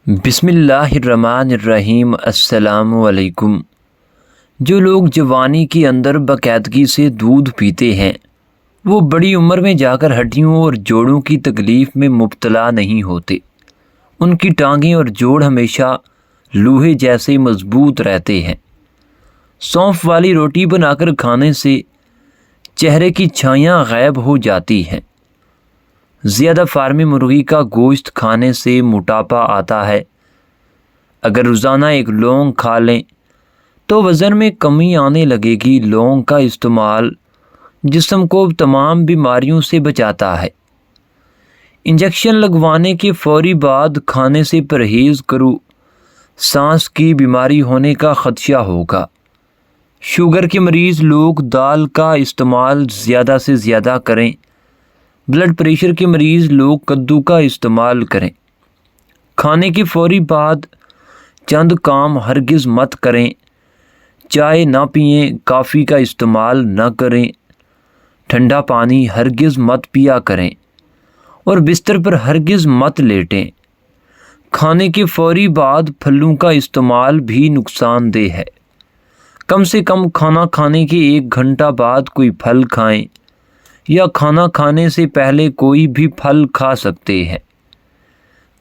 بسم اللہ الرحمن الرحیم۔ السلام علیکم۔ جو لوگ جوانی کے اندر باقاعدگی سے دودھ پیتے ہیں وہ بڑی عمر میں جا کر ہڈیوں اور جوڑوں کی تکلیف میں مبتلا نہیں ہوتے۔ ان کی ٹانگیں اور جوڑ ہمیشہ لوہے جیسے مضبوط رہتے ہیں۔ سونف والی روٹی بنا کر کھانے سے چہرے کی چھائیاں غائب ہو جاتی ہیں۔ زیادہ فارمی مرغی کا گوشت کھانے سے موٹاپا آتا ہے۔ اگر روزانہ ایک لونگ کھا لیں تو وزن میں کمی آنے لگے گی۔ لونگ کا استعمال جسم کو تمام بیماریوں سے بچاتا ہے۔ انجیکشن لگوانے کے فوری بعد کھانے سے پرہیز کرو، سانس کی بیماری ہونے کا خدشہ ہوگا۔ شوگر کے مریض لوگ دال کا استعمال زیادہ سے زیادہ کریں۔ بلڈ پریشر کے مریض لوگ کدو کا استعمال کریں۔ کھانے کے فوری بعد چند کام ہرگز مت کریں۔ چائے نہ پئیں، کافی کا استعمال نہ کریں، ٹھنڈا پانی ہرگز مت پیا کریں اور بستر پر ہرگز مت لیٹیں۔ کھانے کے فوری بعد پھلوں کا استعمال بھی نقصان دہ ہے۔ کم سے کم کھانا کھانے کے 1 گھنٹہ بعد کوئی پھل کھائیں یا کھانا کھانے سے پہلے کوئی بھی پھل کھا سکتے ہیں۔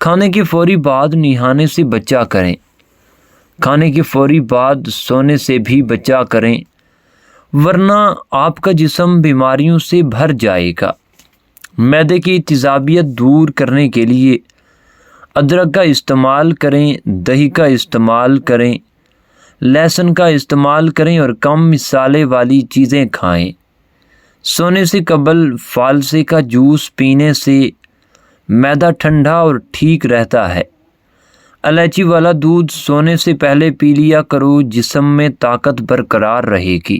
کھانے کے فوری بعد نہانے سے بچا کریں۔ کھانے کے فوری بعد سونے سے بھی بچا کریں، ورنہ آپ کا جسم بیماریوں سے بھر جائے گا۔ معدے کی تیزابیت دور کرنے کے لیے ادرک کا استعمال کریں، دہی کا استعمال کریں، لہسن کا استعمال کریں اور کم مسالے والی چیزیں کھائیں۔ سونے سے قبل فالسے کا جوس پینے سے معدہ ٹھنڈا اور ٹھیک رہتا ہے۔ الائچی والا دودھ سونے سے پہلے پی لیا کرو، جسم میں طاقت برقرار رہے گی۔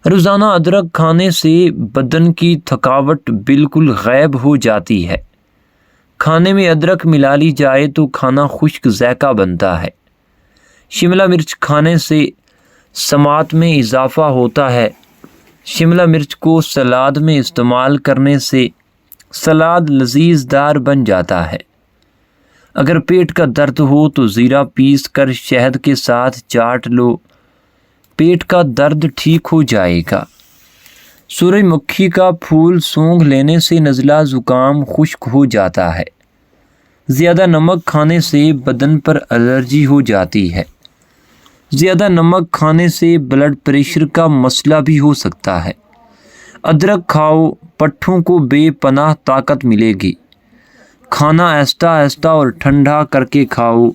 روزانہ ادرک کھانے سے بدن کی تھکاوٹ بالکل غائب ہو جاتی ہے۔ کھانے میں ادرک ملا لی جائے تو کھانا خشک ذائقہ بنتا ہے۔ شملہ مرچ کھانے سے سماعت میں اضافہ ہوتا ہے۔ شملہ مرچ کو سلاد میں استعمال کرنے سے سلاد لذیذ دار بن جاتا ہے۔ اگر پیٹ کا درد ہو تو زیرہ پیس کر شہد کے ساتھ چاٹ لو، پیٹ کا درد ٹھیک ہو جائے گا۔ سورج مکھی کا پھول سونگھ لینے سے نزلہ زکام خشک ہو جاتا ہے۔ زیادہ نمک کھانے سے بدن پر الرجی ہو جاتی ہے۔ زیادہ نمک کھانے سے بلڈ پریشر کا مسئلہ بھی ہو سکتا ہے۔ ادرک کھاؤ، پٹھوں کو بے پناہ طاقت ملے گی۔ کھانا آہستہ آہستہ اور ٹھنڈا کر کے کھاؤ،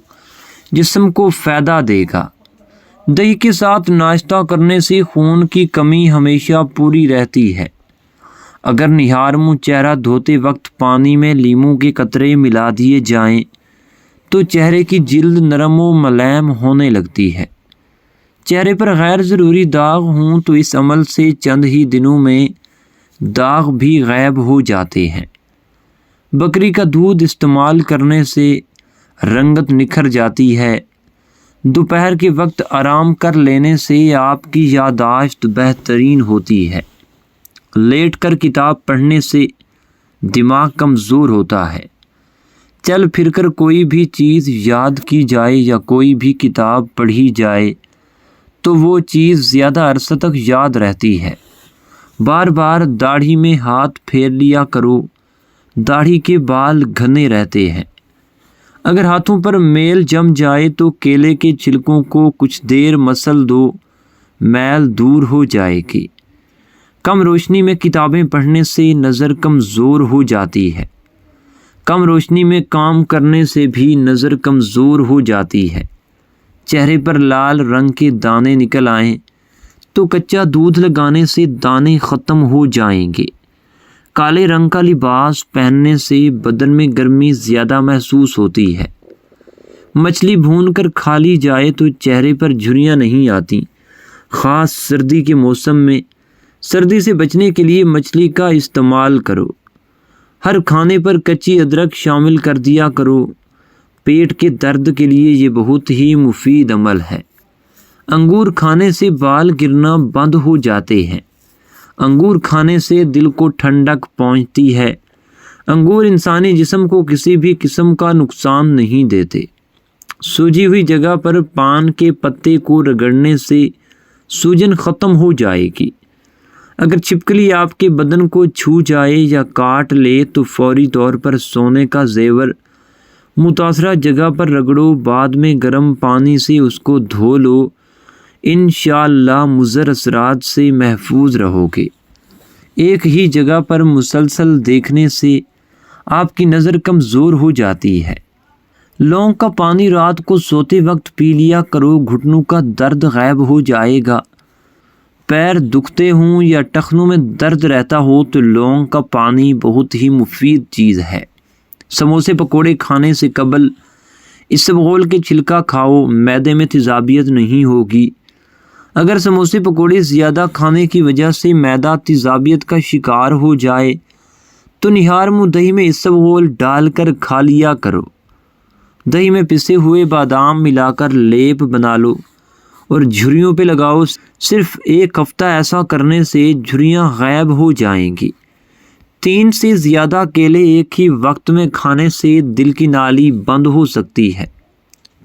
جسم کو فائدہ دے گا۔ دہی کے ساتھ ناشتہ کرنے سے خون کی کمی ہمیشہ پوری رہتی ہے۔ اگر نہار منہ چہرہ دھوتے وقت پانی میں لیموں کے قطرے ملا دیے جائیں تو چہرے کی جلد نرم و ملائم ہونے لگتی ہے۔ چہرے پر غیر ضروری داغ ہوں تو اس عمل سے چند ہی دنوں میں داغ بھی غائب ہو جاتے ہیں۔ بکری کا دودھ استعمال کرنے سے رنگت نکھر جاتی ہے۔ دوپہر کے وقت آرام کر لینے سے آپ کی یادداشت بہترین ہوتی ہے۔ لیٹ کر کتاب پڑھنے سے دماغ کمزور ہوتا ہے۔ چل پھر کر کوئی بھی چیز یاد کی جائے یا کوئی بھی کتاب پڑھی جائے تو وہ چیز زیادہ عرصہ تک یاد رہتی ہے۔ بار بار داڑھی میں ہاتھ پھیر لیا کرو، داڑھی کے بال گھنے رہتے ہیں۔ اگر ہاتھوں پر میل جم جائے تو کیلے کے چھلکوں کو کچھ دیر مسل دو، میل دور ہو جائے گی۔ کم روشنی میں کتابیں پڑھنے سے نظر کمزور ہو جاتی ہے۔ کم روشنی میں کام کرنے سے بھی نظر کمزور ہو جاتی ہے۔ چہرے پر لال رنگ کے دانے نکل آئیں تو کچا دودھ لگانے سے دانے ختم ہو جائیں گے۔ کالے رنگ کا لباس پہننے سے بدن میں گرمی زیادہ محسوس ہوتی ہے۔ مچھلی بھون کر کھا لی جائے تو چہرے پر جھریاں نہیں آتی، خاص سردی کے موسم میں۔ سردی سے بچنے کے لیے مچھلی کا استعمال کرو۔ ہر کھانے پر کچی ادرک شامل کر دیا کرو۔ پیٹ کے درد کے لیے یہ بہت ہی مفید عمل ہے۔ انگور کھانے سے بال گرنا بند ہو جاتے ہیں۔ انگور کھانے سے دل کو ٹھنڈک پہنچتی ہے۔ انگور انسانی جسم کو کسی بھی قسم کا نقصان نہیں دیتے۔ سوجی ہوئی جگہ پر پان کے پتے کو رگڑنے سے سوجن ختم ہو جائے گی۔ اگر چھپکلی آپ کے بدن کو چھو جائے یا کاٹ لے تو فوری طور پر سونے کا زیور متاثرہ جگہ پر رگڑو، بعد میں گرم پانی سے اس کو دھو لو، انشاءاللہ مضر اثرات سے محفوظ رہو گے۔ ایک ہی جگہ پر مسلسل دیکھنے سے آپ کی نظر کمزور ہو جاتی ہے۔ لونگ کا پانی رات کو سوتے وقت پی لیا کرو، گھٹنوں کا درد غائب ہو جائے گا۔ پیر دکھتے ہوں یا ٹخنوں میں درد رہتا ہو تو لونگ کا پانی بہت ہی مفید چیز ہے۔ سموسے پکوڑے کھانے سے قبل اسبغول کے چھلکا کھاؤ، معدے میں تیزابیت نہیں ہوگی۔ اگر سموسے پکوڑے زیادہ کھانے کی وجہ سے معدہ تیزابیت کا شکار ہو جائے تو نہار منہ دہی میں اسبغول ڈال کر کھا لیا کرو۔ دہی میں پسے ہوئے بادام ملا کر لیپ بنا لو اور جھریوں پہ لگاؤ۔ صرف ایک ہفتہ ایسا کرنے سے جھریاں غائب ہو جائیں گی۔ 3 سے زیادہ کیلے ایک ہی وقت میں کھانے سے دل کی نالی بند ہو سکتی ہے۔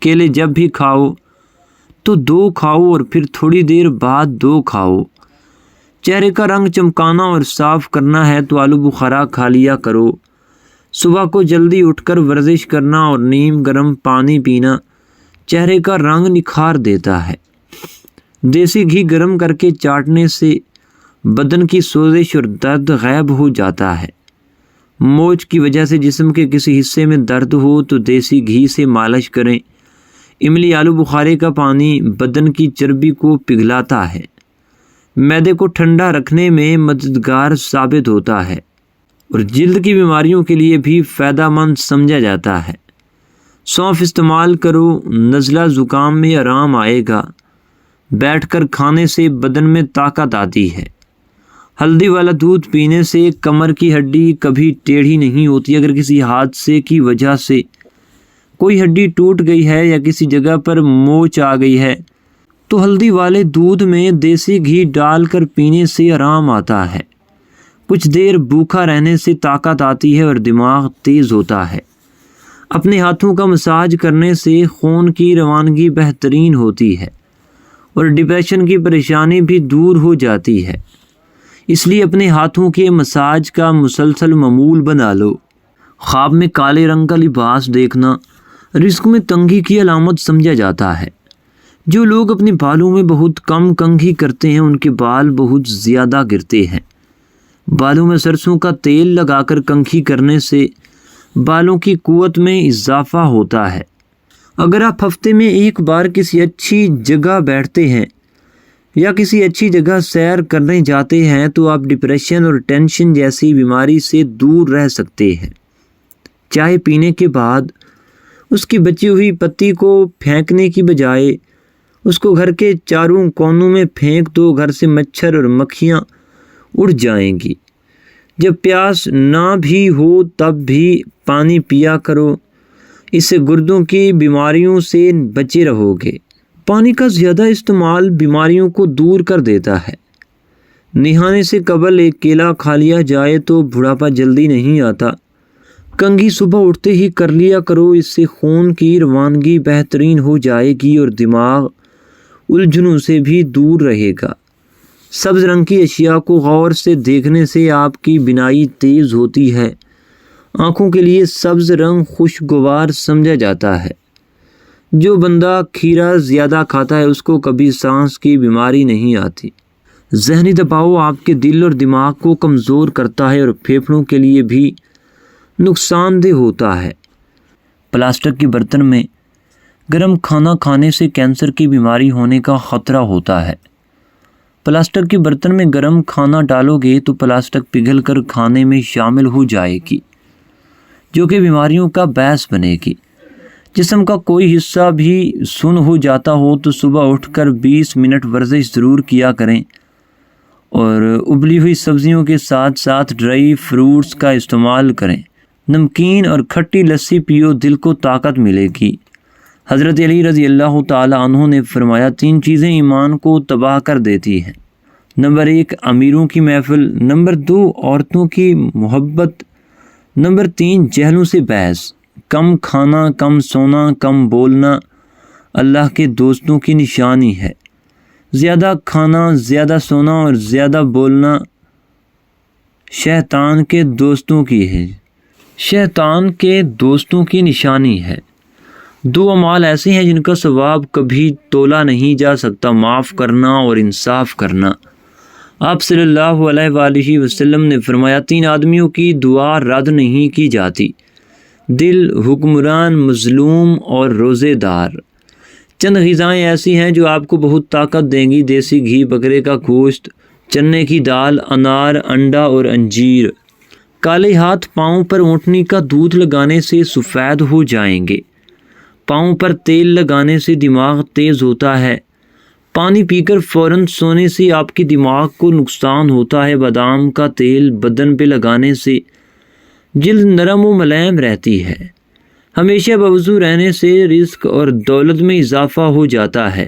کیلے جب بھی کھاؤ تو 2 کھاؤ اور پھر تھوڑی دیر بعد 2 کھاؤ۔ چہرے کا رنگ چمکانا اور صاف کرنا ہے تو آلو بخارا کھا لیا کرو۔ صبح کو جلدی اٹھ کر ورزش کرنا اور نیم گرم پانی پینا چہرے کا رنگ نکھار دیتا ہے۔ دیسی گھی گرم کر کے چاٹنے سے بدن کی سوزش اور درد غائب ہو جاتا ہے۔ موچ کی وجہ سے جسم کے کسی حصے میں درد ہو تو دیسی گھی سے مالش کریں۔ املی آلو بخارے کا پانی بدن کی چربی کو پگھلاتا ہے، معدے کو ٹھنڈا رکھنے میں مددگار ثابت ہوتا ہے اور جلد کی بیماریوں کے لیے بھی فائدہ مند سمجھا جاتا ہے۔ سونف استعمال کرو، نزلہ زکام میں آرام آئے گا۔ بیٹھ کر کھانے سے بدن میں طاقت آتی ہے۔ ہلدی والا دودھ پینے سے کمر کی ہڈی کبھی ٹیڑھی نہیں ہوتی۔ اگر کسی حادثے کی وجہ سے کوئی ہڈی ٹوٹ گئی ہے یا کسی جگہ پر موچ آ گئی ہے تو ہلدی والے دودھ میں دیسی گھی ڈال کر پینے سے آرام آتا ہے۔ کچھ دیر بھوکا رہنے سے طاقت آتی ہے اور دماغ تیز ہوتا ہے۔ اپنے ہاتھوں کا مساج کرنے سے خون کی روانگی بہترین ہوتی ہے اور ڈپریشن کی پریشانی بھی دور ہو جاتی ہے۔ اس لیے اپنے ہاتھوں کے مساج کا مسلسل معمول بنا لو۔ خواب میں کالے رنگ کا لباس دیکھنا رزق میں تنگی کی علامت سمجھا جاتا ہے۔ جو لوگ اپنے بالوں میں بہت کم کنگھی کرتے ہیں ان کے بال بہت زیادہ گرتے ہیں۔ بالوں میں سرسوں کا تیل لگا کر کنگھی کرنے سے بالوں کی قوت میں اضافہ ہوتا ہے۔ اگر آپ ہفتے میں ایک بار کسی اچھی جگہ بیٹھتے ہیں یا کسی اچھی جگہ سیر کرنے جاتے ہیں تو آپ ڈپریشن اور ٹینشن جیسی بیماری سے دور رہ سکتے ہیں۔ چائے پینے کے بعد اس کی بچی ہوئی پتی کو پھینکنے کی بجائے اس کو گھر کے چاروں کونوں میں پھینک دو، گھر سے مچھر اور مکھیاں اڑ جائیں گی۔ جب پیاس نہ بھی ہو تب بھی پانی پیا کرو، اس سے گردوں کی بیماریوں سے بچے رہو گے۔ پانی کا زیادہ استعمال بیماریوں کو دور کر دیتا ہے۔ نہانے سے قبل ایک کیلا کھا لیا جائے تو بڑھاپا جلدی نہیں آتا۔ کنگھی صبح اٹھتے ہی کر لیا کرو، اس سے خون کی روانگی بہترین ہو جائے گی اور دماغ الجھنوں سے بھی دور رہے گا۔ سبز رنگ کی اشیاء کو غور سے دیکھنے سے آپ کی بینائی تیز ہوتی ہے۔ آنکھوں کے لیے سبز رنگ خوشگوار سمجھا جاتا ہے۔ جو بندہ کھیرا زیادہ کھاتا ہے اس کو کبھی سانس کی بیماری نہیں آتی۔ ذہنی دباؤ آپ کے دل اور دماغ کو کمزور کرتا ہے اور پھیپھڑوں کے لیے بھی نقصان دہ ہوتا ہے۔ پلاسٹک کے برتن میں گرم کھانا کھانے سے کینسر کی بیماری ہونے کا خطرہ ہوتا ہے۔ پلاسٹک کے برتن میں گرم کھانا ڈالو گے تو پلاسٹک پگھل کر کھانے میں شامل ہو جائے گی، جو کہ بیماریوں کا باعث بنے گی۔ جسم کا کوئی حصہ بھی سن ہو جاتا ہو تو صبح اٹھ کر 20 منٹ ورزش ضرور کیا کریں اور ابلی ہوئی سبزیوں کے ساتھ ساتھ ڈرائی فروٹس کا استعمال کریں۔ نمکین اور کھٹی لسی پیو، دل کو طاقت ملے گی۔ حضرت علی رضی اللہ تعالی عنہ نے فرمایا 3 چیزیں ایمان کو تباہ کر دیتی ہیں۔ نمبر 1 امیروں کی محفل، نمبر 2 عورتوں کی محبت، نمبر 3، جہلوں سے بحث۔ کم کھانا، کم سونا، کم بولنا اللہ کے دوستوں کی نشانی ہے۔ زیادہ کھانا، زیادہ سونا اور زیادہ بولنا شیطان کے دوستوں کی نشانی ہے۔ 2 اعمال ایسے ہیں جن کا ثواب کبھی تولا نہیں جا سکتا، معاف کرنا اور انصاف کرنا۔ آپ صلی اللہ علیہ وآلہ وسلم نے فرمایا 3 آدمیوں کی دعا رد نہیں کی جاتی: دل، حکمران، مظلوم اور روزے دار۔ چند غذائیں ایسی ہیں جو آپ کو بہت طاقت دیں گی: دیسی گھی، بکرے کا گوشت، چنے کی دال، انار، انڈا اور انجیر۔ کالے ہاتھ پاؤں پر اونٹنی کا دودھ لگانے سے سفید ہو جائیں گے۔ پاؤں پر تیل لگانے سے دماغ تیز ہوتا ہے۔ پانی پی کر فوراً سونے سے آپ کے دماغ کو نقصان ہوتا ہے۔ بادام کا تیل بدن پہ لگانے سے جلد نرم و ملائم رہتی ہے۔ ہمیشہ باوضو رہنے سے رزق اور دولت میں اضافہ ہو جاتا ہے۔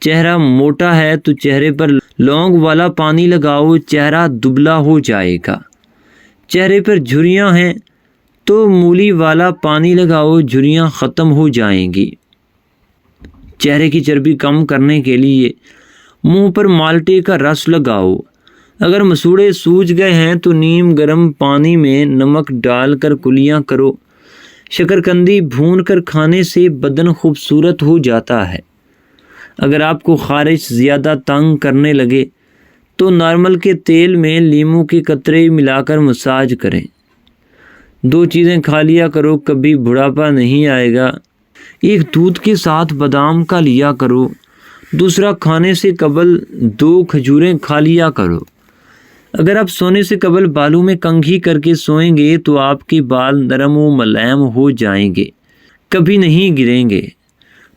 چہرہ موٹا ہے تو چہرے پر لونگ والا پانی لگاؤ، چہرہ دبلا ہو جائے گا۔ چہرے پر جھریاں ہیں تو مولی والا پانی لگاؤ، جھریاں ختم ہو جائیں گی۔ چہرے کی چربی کم کرنے کے لیے منہ پر مالٹے کا رس لگاؤ۔ اگر مسوڑے سوج گئے ہیں تو نیم گرم پانی میں نمک ڈال کر کلیاں کرو۔ شکرکندی بھون کر کھانے سے بدن خوبصورت ہو جاتا ہے۔ اگر آپ کو خارش زیادہ تنگ کرنے لگے تو نارمل کے تیل میں لیموں کے قطرے ملا کر مساج کریں۔ 2 چیزیں کھا لیا کرو، کبھی بڑھاپا نہیں آئے گا۔ ایک دودھ کے ساتھ بادام کا لیا کرو، دوسرا کھانے سے قبل 2 کھجوریں کھا لیا کرو۔ اگر آپ سونے سے قبل بالوں میں کنگھی کر کے سوئیں گے تو آپ کے بال نرم و ملائم ہو جائیں گے، کبھی نہیں گریں گے۔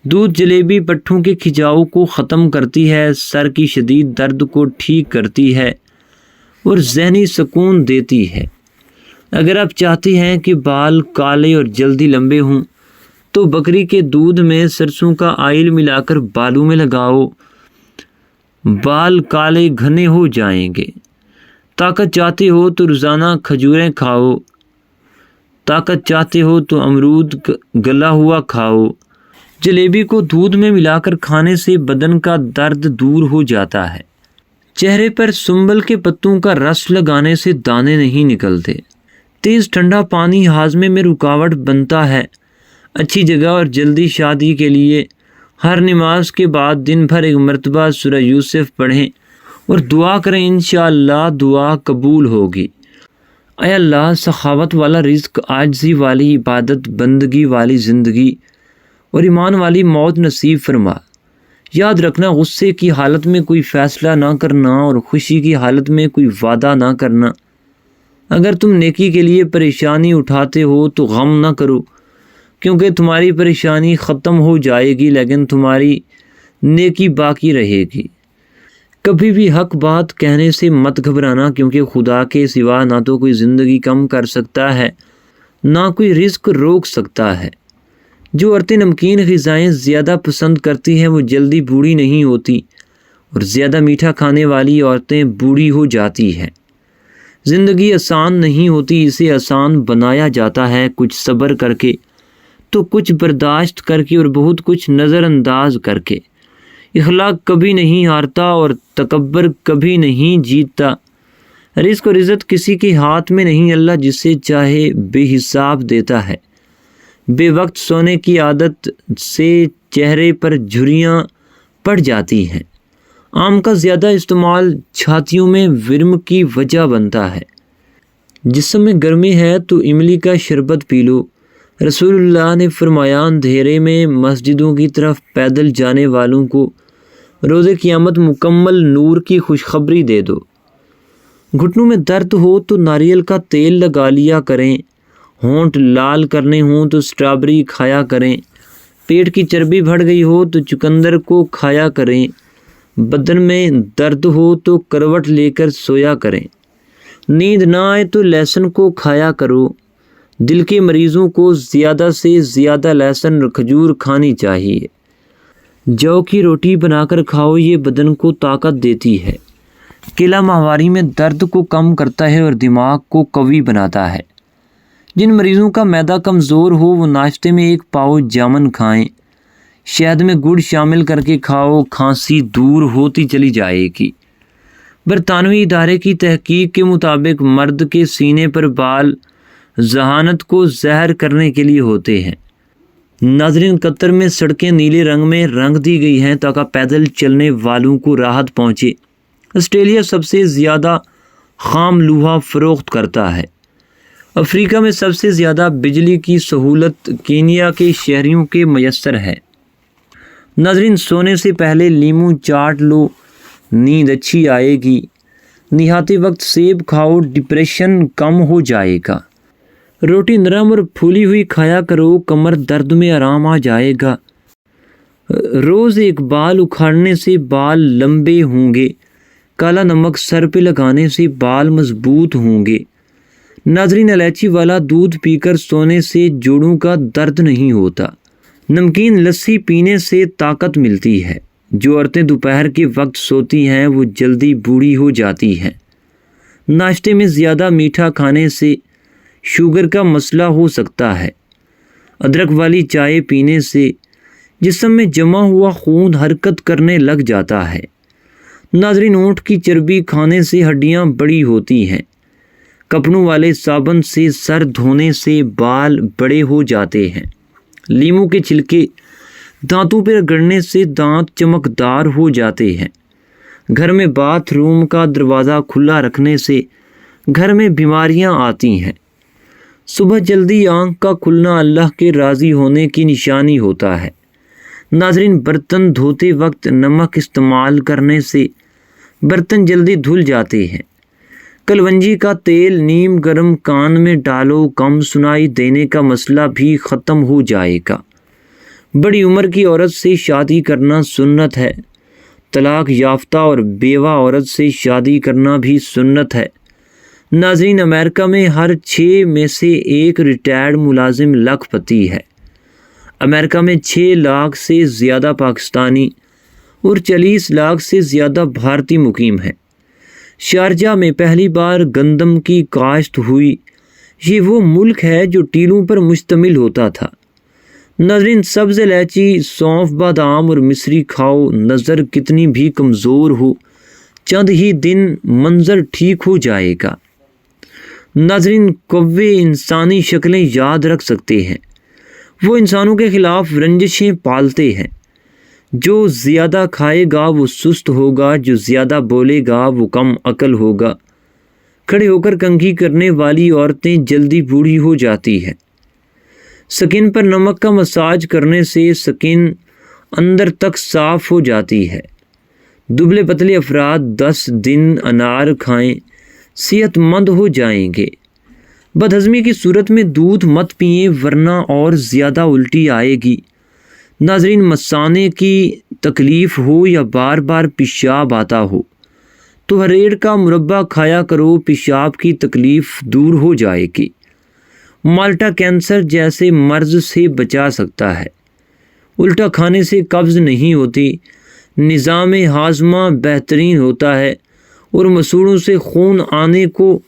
دودھ جلیبی پٹھوں کے کھجاؤ کو ختم کرتی ہے، سر کی شدید درد کو ٹھیک کرتی ہے اور ذہنی سکون دیتی ہے۔ اگر آپ چاہتے ہیں کہ بال کالے اور جلدی لمبے ہوں تو بکری کے دودھ میں سرسوں کا آئل ملا کر بالوں میں لگاؤ، بال کالے گھنے ہو جائیں گے۔ طاقت چاہتے ہو تو روزانہ کھجوریں کھاؤ، طاقت چاہتے ہو تو امرود گلا ہوا کھاؤ۔ جلیبی کو دودھ میں ملا کر کھانے سے بدن کا درد دور ہو جاتا ہے۔ چہرے پر سنبل کے پتوں کا رس لگانے سے دانے نہیں نکلتے۔ تیز ٹھنڈا پانی ہاضمے میں رکاوٹ بنتا ہے۔ اچھی جگہ اور جلدی شادی کے لیے ہر نماز کے بعد دن بھر 1 مرتبہ سورہ یوسف پڑھیں اور دعا کریں، انشاءاللہ دعا قبول ہوگی۔ اے اللہ، سخاوت والا رزق، عاجزی والی عبادت، بندگی والی زندگی اور ایمان والی موت نصیب فرما۔ یاد رکھنا، غصے کی حالت میں کوئی فیصلہ نہ کرنا اور خوشی کی حالت میں کوئی وعدہ نہ کرنا۔ اگر تم نیکی کے لیے پریشانی اٹھاتے ہو تو غم نہ کرو، کیونکہ تمہاری پریشانی ختم ہو جائے گی لیکن تمہاری نیکی باقی رہے گی۔ کبھی بھی حق بات کہنے سے مت گھبرانا، کیونکہ خدا کے سوا نہ تو کوئی زندگی کم کر سکتا ہے نہ کوئی رزق روک سکتا ہے۔ جو عورتیں نمکین غذائیں زیادہ پسند کرتی ہیں وہ جلدی بوڑھی نہیں ہوتی، اور زیادہ میٹھا کھانے والی عورتیں بوڑھی ہو جاتی ہیں۔ زندگی آسان نہیں ہوتی، اسے آسان بنایا جاتا ہے، کچھ صبر کر کے تو کچھ برداشت کر کے اور بہت کچھ نظر انداز کر کے۔ اخلاق کبھی نہیں ہارتا اور تکبر کبھی نہیں جیتتا۔ رزق اور عزت کسی کے ہاتھ میں نہیں، اللہ جسے چاہے بے حساب دیتا ہے۔ بے وقت سونے کی عادت سے چہرے پر جھریاں پڑ جاتی ہیں۔ آم کا زیادہ استعمال چھاتیوں میں ورم کی وجہ بنتا ہے۔ جسم میں گرمی ہے تو املی کا شربت پی لو۔ رسول اللہ نے فرمایا، اندھیرے میں مسجدوں کی طرف پیدل جانے والوں کو روز قیامت مکمل نور کی خوشخبری دے دو۔ گھٹنوں میں درد ہو تو ناریل کا تیل لگا لیا کریں، ہونٹ لال کرنے ہوں تو اسٹرابری کھایا کریں، پیٹ کی چربی بڑھ گئی ہو تو چقندر کو کھایا کریں، بدن میں درد ہو تو کروٹ لے کر سویا کریں، نیند نہ آئے تو لہسن کو کھایا کرو۔ دل کے مریضوں کو زیادہ سے زیادہ لہسن اور کھجور کھانی چاہیے۔ جو کی روٹی بنا کر کھاؤ، یہ بدن کو طاقت دیتی ہے۔ کیلا ماہواری میں درد کو کم کرتا ہے اور دماغ کو قوی بناتا ہے۔ جن مریضوں کا معدہ کمزور ہو وہ ناشتے میں 1 پاؤ جامن کھائیں، شہد میں گڑ شامل کر کے کھاؤ، کھانسی دور ہوتی چلی جائے گی۔ برطانوی ادارے کی تحقیق کے مطابق مرد کے سینے پر بال ذہانت کو زہر کرنے کے لیے ہوتے ہیں۔ ناظرین، قطر میں سڑکیں نیلے رنگ میں رنگ دی گئی ہیں تاکہ پیدل چلنے والوں کو راحت پہنچے۔ آسٹریلیا سب سے زیادہ خام لوہا فروخت کرتا ہے۔ افریقہ میں سب سے زیادہ بجلی کی سہولت کینیا کے شہریوں کے میسر ہے۔ ناظرین، سونے سے پہلے لیمو چاٹ لو، نیند اچھی آئے گی۔ نہاتے وقت سیب کھاؤ، ڈپریشن کم ہو جائے گا۔ روٹی نرم اور پھولی ہوئی کھایا کرو، کمر درد میں آرام آ جائے گا۔ روز 1 بال اکھاڑنے سے بال لمبے ہوں گے۔ کالا نمک سر پہ لگانے سے بال مضبوط ہوں گے۔ ناظرین، الائچی والا دودھ پی کر سونے سے جوڑوں کا درد نہیں ہوتا۔ نمکین لسی پینے سے طاقت ملتی ہے۔ جو عورتیں دوپہر کے وقت سوتی ہیں وہ جلدی بوڑھی ہو جاتی ہیں۔ ناشتے میں زیادہ میٹھا کھانے سے شوگر کا مسئلہ ہو سکتا ہے۔ ادرک والی چائے پینے سے جسم میں جمع ہوا خون حرکت کرنے لگ جاتا ہے۔ ناظرین، اونٹ کی چربی کھانے سے ہڈیاں بڑی ہوتی ہیں۔ کپڑوں والے صابن سے سر دھونے سے بال بڑے ہو جاتے ہیں۔ لیموں کے چھلکے دانتوں پر رگڑنے سے دانت چمکدار ہو جاتے ہیں۔ گھر میں باتھ روم کا دروازہ کھلا رکھنے سے گھر میں بیماریاں آتی ہیں۔ صبح جلدی آنکھ کا کھلنا اللہ کے راضی ہونے کی نشانی ہوتا ہے۔ ناظرین، برتن دھوتے وقت نمک استعمال کرنے سے برتن جلدی دھل جاتے ہیں۔ کلونجی کا تیل نیم گرم کان میں ڈالو، کم سنائی دینے کا مسئلہ بھی ختم ہو جائے گا۔ بڑی عمر کی عورت سے شادی کرنا سنت ہے۔ طلاق یافتہ اور بیوہ عورت سے شادی کرنا بھی سنت ہے۔ ناظرین، امریکہ میں ہر 6 میں سے 1 ریٹائرڈ ملازم لاکھ پتی ہے۔ امریکہ میں 6 لاکھ سے زیادہ پاکستانی اور 40 لاکھ سے زیادہ بھارتی مقیم ہیں۔ شارجہ میں پہلی بار گندم کی کاشت ہوئی۔ یہ وہ ملک ہے جو ٹیلوں پر مشتمل ہوتا تھا۔ ناظرین، سبز الائچی، سونف، بادام اور مصری کھاؤ۔ نظر کتنی بھی کمزور ہو، چند ہی دن منظر ٹھیک ہو جائے گا۔ ناظرین، کوے انسانی شکلیں یاد رکھ سکتے ہیں۔ وہ انسانوں کے خلاف رنجشیں پالتے ہیں۔ جو زیادہ کھائے گا وہ سست ہوگا، جو زیادہ بولے گا وہ کم عقل ہوگا۔ کھڑے ہو کر کنگھی کرنے والی عورتیں جلدی بوڑھی ہو جاتی ہیں۔ سکن پر نمک کا مساج کرنے سے سکن اندر تک صاف ہو جاتی ہے۔ دبلے پتلے افراد 10 دن انار کھائیں، صحت مند ہو جائیں گے۔ بدہضمی کی صورت میں دودھ مت پئیں ورنہ اور زیادہ الٹی آئے گی۔ ناظرین، مثانے کی تکلیف ہو یا بار بار پیشاب آتا ہو تو ہریڑ کا مربع کھایا کرو، پیشاب کی تکلیف دور ہو جائے گی۔ مالٹا کینسر جیسے مرض سے بچا سکتا ہے۔ الٹا کھانے سے قبض نہیں ہوتی، نظام ہاضمہ بہترین ہوتا ہے اور مسوڑوں سے خون آنے کو۔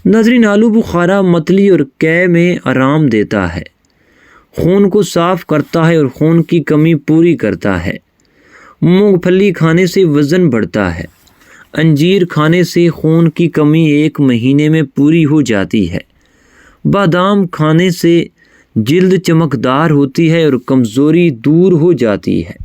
ناظرین، آلو بخارا متلی اور قے میں آرام دیتا ہے، خون کو صاف کرتا ہے اور خون کی کمی پوری کرتا ہے۔ مونگ پھلی کھانے سے وزن بڑھتا ہے۔ انجیر کھانے سے خون کی کمی 1 مہینے میں پوری ہو جاتی ہے۔ بادام کھانے سے جلد چمکدار ہوتی ہے اور کمزوری دور ہو جاتی ہے۔